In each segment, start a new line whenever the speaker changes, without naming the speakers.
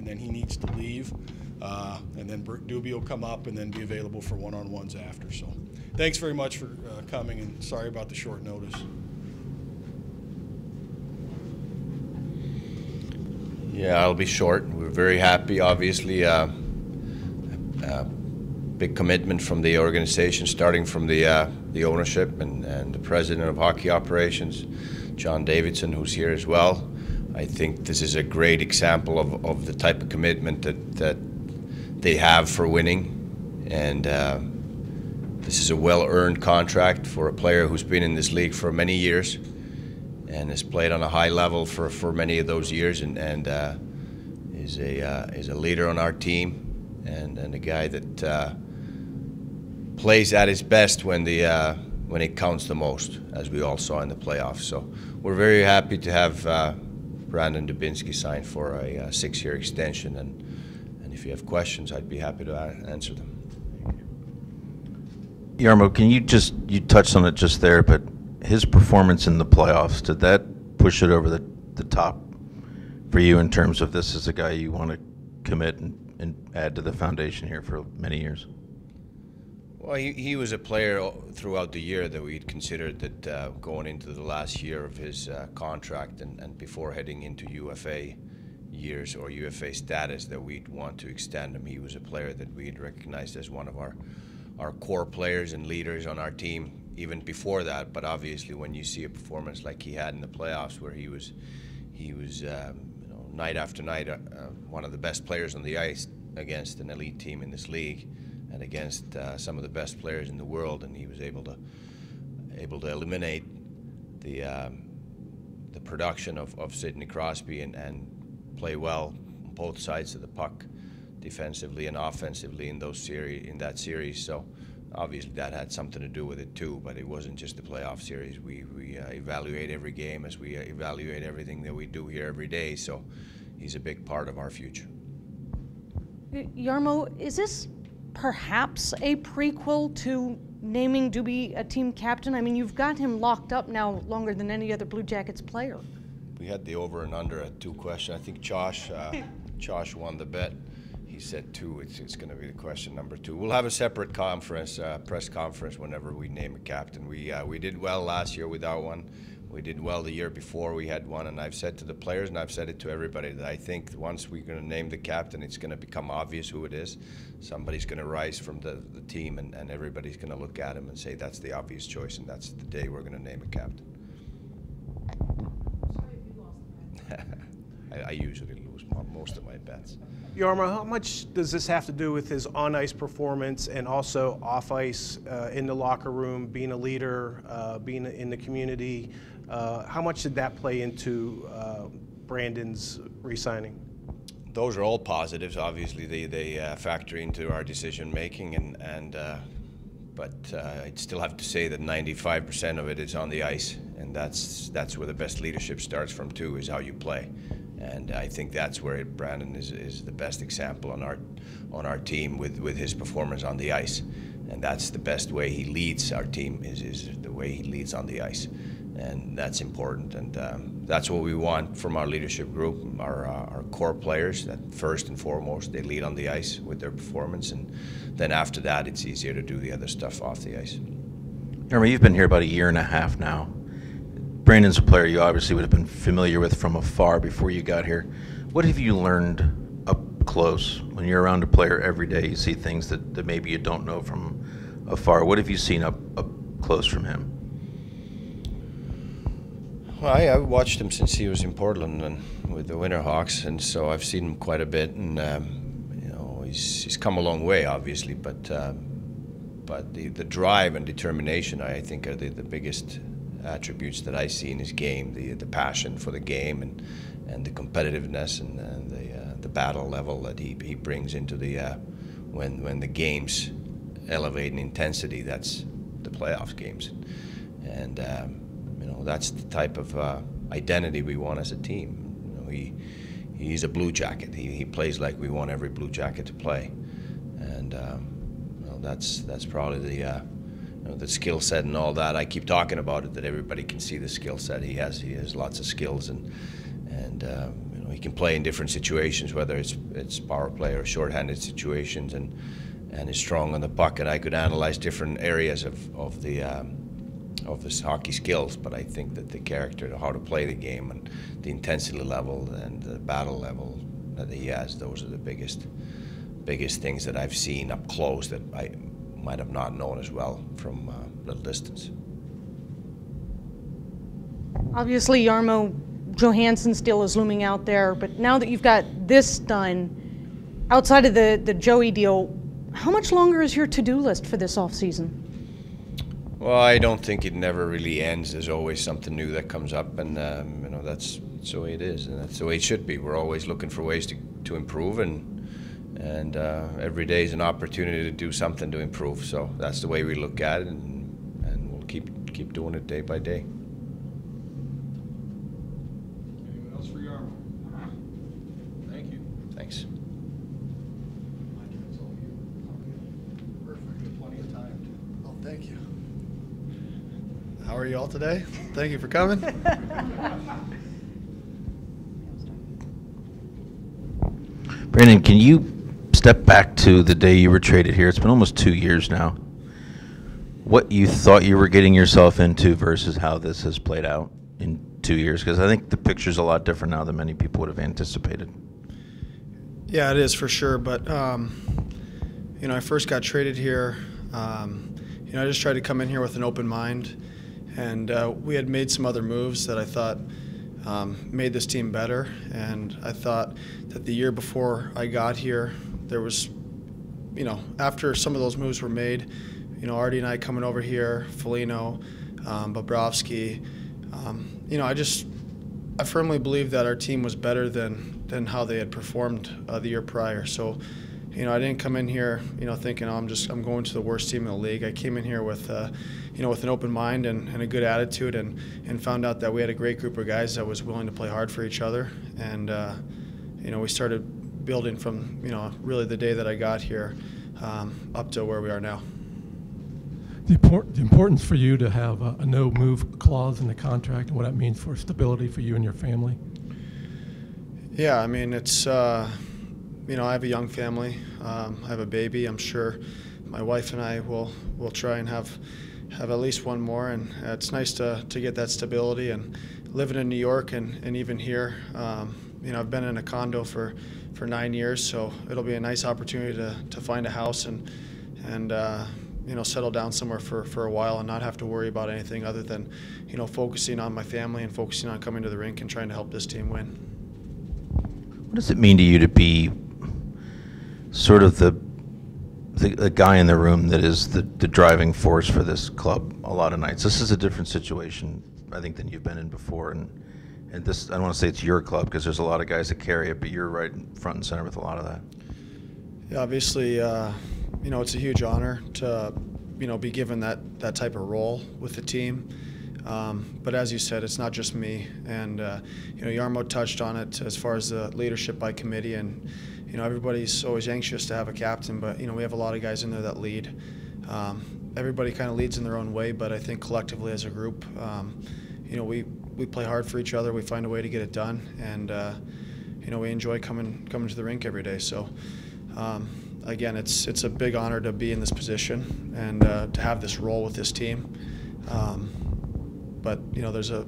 and then he needs to leave. And then Doobie will come up and then be available for one-on-ones after. So thanks very much for coming, and sorry about the short notice.
Yeah, I'll be short. We're very happy, obviously. Big commitment from the organization, starting from the ownership and the president of hockey operations, John Davidson, who's here as well. I think this is a great example of the type of commitment that they have for winning, and this is a well-earned contract for a player who's been in this league for many years and has played on a high level for many of those years, and is a leader on our team, and a guy that plays at his best when it counts the most, as we all saw in the playoffs. So we're very happy to have Brandon Dubinsky sign for a 6-year extension, and if you have questions, I'd be happy to answer them.
Jarmo, can you touched on it just there, but his performance in the playoffs, did that push it over the top for you in terms of this is a guy you want to commit and add to the foundation here for many years?
Well, he was a player throughout the year that we'd considered that going into the last year of his contract and before heading into UFA years or UFA status, that we'd want to extend him. He was a player that we'd recognized as one of our core players and leaders on our team even before that. But obviously, when you see a performance like he had in the playoffs, where he was night after night one of the best players on the ice against an elite team in this league, and against some of the best players in the world, and he was able to eliminate the production of Sidney Crosby and play well on both sides of the puck, defensively and offensively in that series. So obviously that had something to do with it too, but it wasn't just the playoff series. We evaluate every game as we evaluate everything that we do here every day. So he's a big part of our future.
Jarmo, is this perhaps a prequel to naming Doobie a team captain? I mean, you've got him locked up now longer than any other Blue Jackets player.
We had the over and under at 2 questions. I think Josh won the bet. He said 2. It's going to be the question number 2. We'll have a separate conference, press conference, whenever we name a captain. We did well last year without one. We did well the year before we had one, and I've said to the players, and I've said it to everybody, that I think once we're going to name the captain, it's going to become obvious who it is. Somebody's going to rise from the team, and everybody's going to look at him and say, that's the obvious choice, and that's the day we're going to name a captain.
Sorry if you lost that.
I usually lose most of my bets.
Jarmo, how much does this have to do with his on-ice performance and also off-ice, in the locker room, being a leader, being in the community? How much did that play into Brandon's re-signing?
Those are all positives. Obviously, they factor into our decision-making, but I'd still have to say that 95% of it is on the ice, and that's where the best leadership starts from too, is how you play. And I think that's where Brandon is the best example on our team with his performance on the ice, and that's the best way he leads our team is the way he leads on the ice, and that's important, and that's what we want from our leadership group, our core players. That first and foremost, they lead on the ice with their performance, and then after that, it's easier to do the other stuff off the ice.
Jarmo, you've been here about 1.5 years now. Brandon's a player you obviously would have been familiar with from afar before you got here. What have you learned up close? When you're around a player every day, you see things that maybe you don't know from afar. What have you seen up close from him?
Well, I watched him since he was in Portland and with the Winterhawks, and so I've seen him quite a bit, and he's come a long way, obviously, but the drive and determination, I think, are the biggest attributes that I see in his game, the passion for the game and the competitiveness and the battle level that he brings into the when the games elevate in intensity. That's the playoffs games, and that's the type of identity we want as a team. He's a Blue Jacket. He plays like we want every Blue Jacket to play, and that's probably the skill set and all that. I keep talking about it, that everybody can see the skill set he has. He has lots of skills, and he can play in different situations, whether it's power play or shorthanded situations, and is strong on the puck. And I could analyze different areas of his hockey skills, but I think that the character, how to play the game, and the intensity level and the battle level that he has, those are the biggest things that I've seen up close that I might have not known as well from little distance.
Obviously, Jarmo Johansson still is looming out there, but now that you've got this done, outside of the Joey deal, how much longer is your to-do list for this offseason?
Well, I don't think it never really ends. There's always something new that comes up, and that's the way it is, and that's the way it should be. We're always looking for ways to improve, and every day is an opportunity to do something to improve. So that's the way we look at it, and we'll keep doing it day by day.
Anyone else for Jarmo? Thank you.
Thanks.
Perfect. We have plenty of time.
Oh, thank you. How are you all today? Thank you for coming.
Brandon, can you step back to the day you were traded here? It's been almost 2 years now. What you thought you were getting yourself into versus how this has played out in 2 years? Because I think the picture's a lot different now than many people would have anticipated.
Yeah, it is for sure. But I first got traded here. I just tried to come in here with an open mind, and we had made some other moves that I thought made this team better. And I thought that the year before I got here, there was, after some of those moves were made, Artie and I coming over here, Foligno, Bobrovsky, I firmly believe that our team was better than how they had performed the year prior. So, I didn't come in here, thinking, I'm going to the worst team in the league. I came in here with, with an open mind and a good attitude, and found out that we had a great group of guys that was willing to play hard for each other. And, we started building from, really the day that I got here up to where we are now.
The importance for you to have a no-move clause in the contract and what that means for stability for you and your family?
Yeah, I mean, it's, I have a young family. I have a baby. I'm sure my wife and I will try and have at least one more, and it's nice to get that stability. And living in New York and even here, I've been in a condo for 9 years, so it'll be a nice opportunity to find a house and settle down somewhere for a while and not have to worry about anything other than, focusing on my family and focusing on coming to the rink and trying to help this team win.
What does it mean to you to be sort of the guy in the room that is the driving force for this club a lot of nights? This is a different situation, I think, than you've been in before. And this, I don't want to say it's your club because there's a lot of guys that carry it, but you're right front and center with a lot of that.
Yeah, obviously, it's a huge honor to, be given that type of role with the team. But as you said, it's not just me. And, Jarmo touched on it as far as the leadership by committee. And, everybody's always anxious to have a captain, but, we have a lot of guys in there that lead. Everybody kind of leads in their own way, but I think collectively as a group, we play hard for each other. We find a way to get it done. And, we enjoy coming to the rink every day. So, again, it's a big honor to be in this position and to have this role with this team. But there's a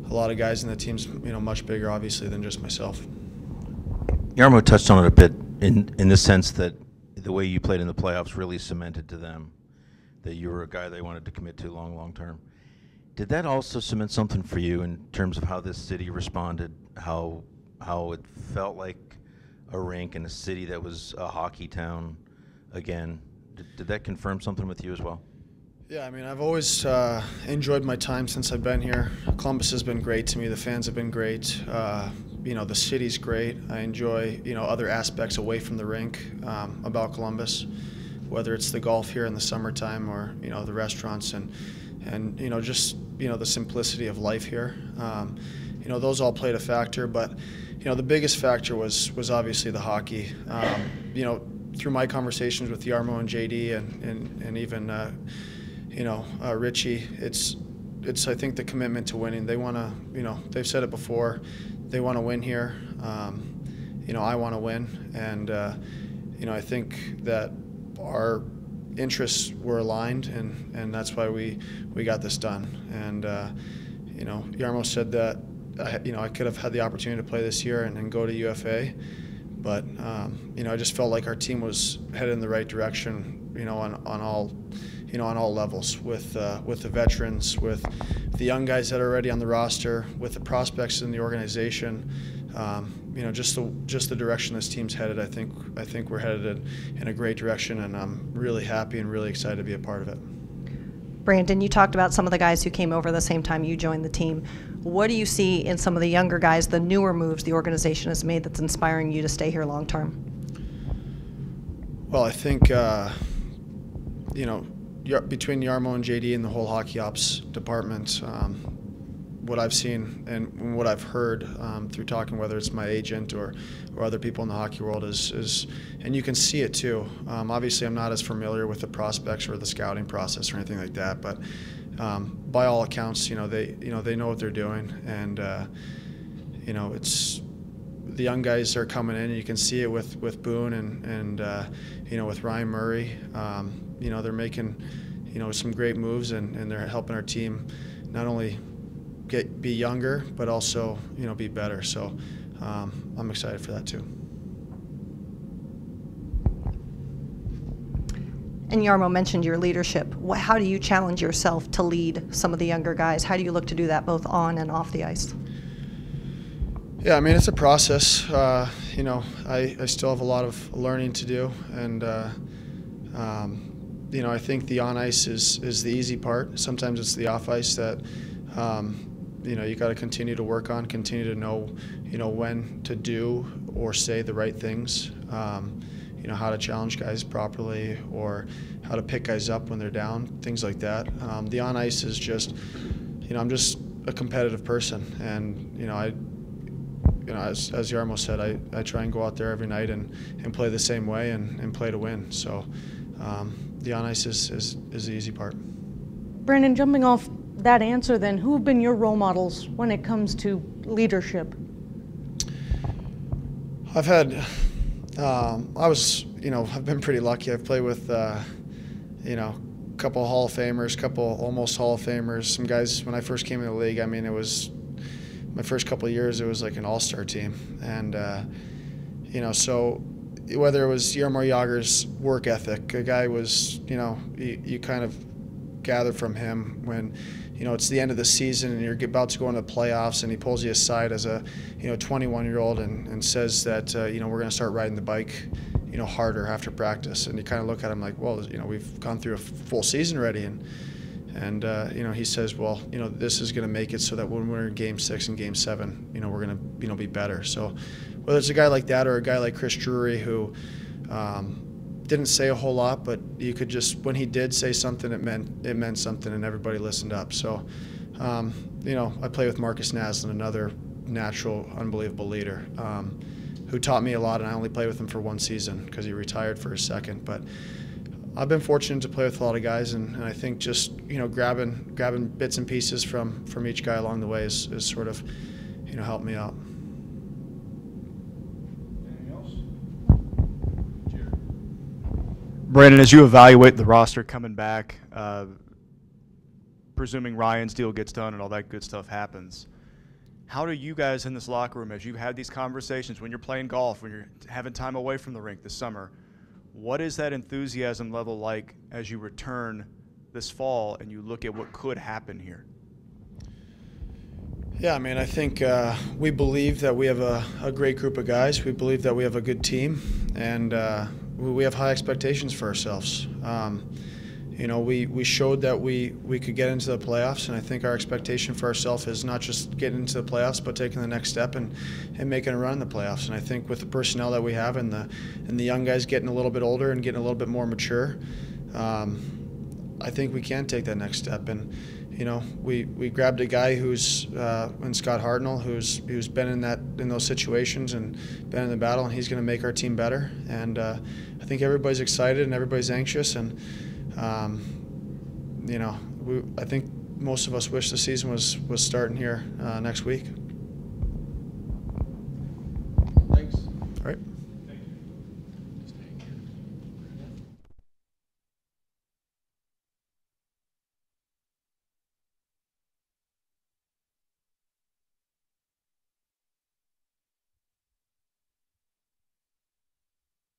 lot of guys in the team's much bigger, obviously, than just myself.
Jarmo touched on it a bit in the sense that the way you played in the playoffs really cemented to them that you were a guy they wanted to commit to long term. Did that also cement something for you in terms of how this city responded, how it felt like a rink in a city that was a hockey town again? Did that confirm something with you as well?
Yeah, I mean, I've always enjoyed my time since I've been here. Columbus has been great to me. The fans have been great. The city's great. I enjoy, other aspects away from the rink about Columbus, whether it's the golf here in the summertime or, the restaurants and just, the simplicity of life here. Those all played a factor, but, the biggest factor was obviously the hockey. Through my conversations with Jarmo and JD and even, Richie, it's I think the commitment to winning. They want to, they've said it before, they want to win here. I want to win, and I think that our interests were aligned, and that's why we got this done. And Jarmo said that I could have had the opportunity to play this year and go to UFA, but I just felt like our team was headed in the right direction. On all levels, with the veterans, with the young guys that are already on the roster, with the prospects in the organization. Just the direction this team's headed. I think we're headed in a great direction, and I'm really happy and really excited to be a part of it.
Brandon, you talked about some of the guys who came over the same time you joined the team. What do you see in some of the younger guys, the newer moves the organization has made that's inspiring you to stay here long term?
Well, I think between Jarmo and JD and the whole hockey ops department, what I've seen and what I've heard through talking, whether it's my agent or other people in the hockey world, is and you can see it too. Obviously, I'm not as familiar with the prospects or the scouting process or anything like that, but by all accounts, they know what they're doing, and it's the young guys are coming in, and you can see it with Boone and with Ryan Murray. They're making some great moves, and they're helping our team not only be younger, but also be better. So I'm excited for that too.
And Jarmo mentioned your leadership. How do you challenge yourself to lead some of the younger guys? How do you look to do that both on and off the ice?
Yeah, I mean, it's a process. I still have a lot of learning to do, and I think the on ice is the easy part. Sometimes it's the off ice that you got to continue to work on, continue to know when to do or say the right things. How to challenge guys properly, or how to pick guys up when they're down, things like that. The on ice is just, I'm just a competitive person, and as Jarmo said, I try and go out there every night and play the same way and play to win. So the on ice is the easy part.
Brandon, jumping off that answer then, who have been your role models when it comes to leadership?
I've had, I've been pretty lucky. I've played with, a couple Hall of Famers, couple almost Hall of Famers, some guys when I first came in the league. I mean, it was my first couple of years, it was like an all-star team. And, so whether it was Jaromir Jagr's work ethic, a guy was, you kind of gather from him when, it's the end of the season and you're about to go into the playoffs, and he pulls you aside as a, 21-year-old and says that, we're going to start riding the bike, harder after practice. And you kind of look at him like, well, we've gone through a full season already. And he says, well, this is going to make it so that when we're in Game 6 and Game 7, we're going to, be better. So whether it's a guy like that or a guy like Chris Drury who didn't say a whole lot, but you could just, when he did say something, it meant something, and everybody listened up. So, I play with Marcus Naslund, another natural, unbelievable leader, who taught me a lot, and I only played with him for one season because he retired for a second. But I've been fortunate to play with a lot of guys, and I think just grabbing bits and pieces from each guy along the way is sort of helped me out.
Anything else? Brandon, as you evaluate the roster coming back, presuming Ryan's deal gets done and all that good stuff happens, how do you guys in this locker room, as you had these conversations when you're playing golf, when you're having time away from the rink this summer, what is that enthusiasm level like as you return this fall and you look at what could happen here?
Yeah, I mean, I think we believe that we have a great group of guys. We believe that we have a good team, and we have high expectations for ourselves. We showed that we could get into the playoffs, and I think our expectation for ourselves is not just getting into the playoffs, but taking the next step and making a run in the playoffs. And I think with the personnel that we have and the young guys getting a little bit older and getting a little bit more mature, I think we can take that next step. And we grabbed a guy who's in Scott Hartnell, who's been in those situations and been in the battle, and he's going to make our team better. And I think everybody's excited and everybody's anxious, and I think most of us wish the season was starting here next week. All right.